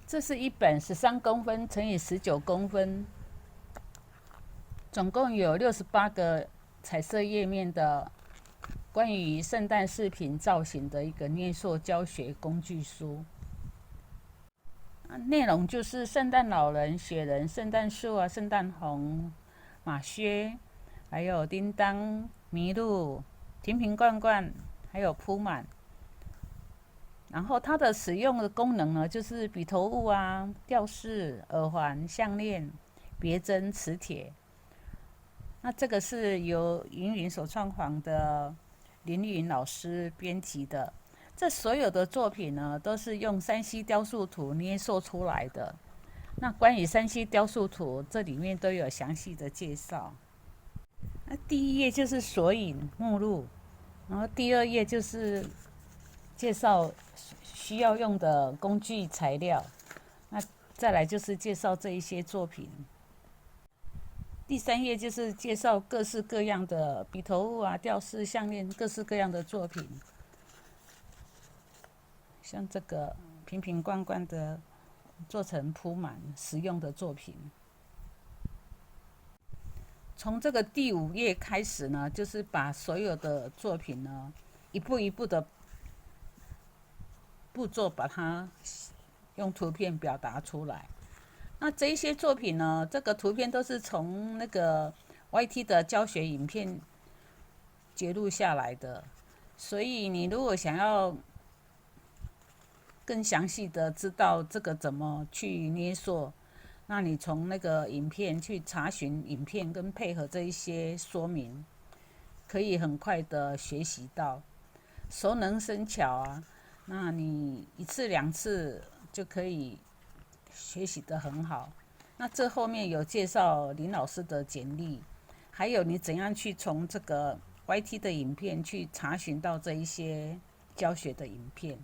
这是一本13公分乘以19公分，总共有68个彩色页面的关于圣诞饰品造型的一个捏塑教学工具书。内容就是圣诞老人、雪人、圣诞树啊、圣诞红、马靴，还有叮当、麋鹿、瓶瓶罐罐，还有铺满。然后它的使用的功能呢，就是笔头物啊、吊饰、耳环、项链、别针、磁铁。那这个是由云云手创坊的林云老师编辑的。这所有的作品呢，都是用3C 雕塑图捏塑出来的。那关于3C 雕塑图，这里面都有详细的介绍。那第一页就是索引目录，然后第2页就是介绍需要用的工具材料，那再来就是介绍这一些作品。第3页就是介绍各式各样的笔头物啊、吊饰、项链，各式各样的作品，像这个瓶瓶罐罐的做成铺满实用的作品。从这个第5页开始呢，就是把所有的作品呢，一步一步的步骤把它用图片表达出来。那这一些作品呢，这个图片都是从那个 YT 的教学影片截录下来的，所以你如果想要更详细的知道这个怎么去捏塑，那你从那个影片去查询影片，跟配合这一些说明，可以很快的学习到，熟能生巧啊。那你1次2次就可以学习得很好。那这后面有介绍林老师的简历，还有你怎样去从这个 YT 的影片去查询到这一些教学的影片。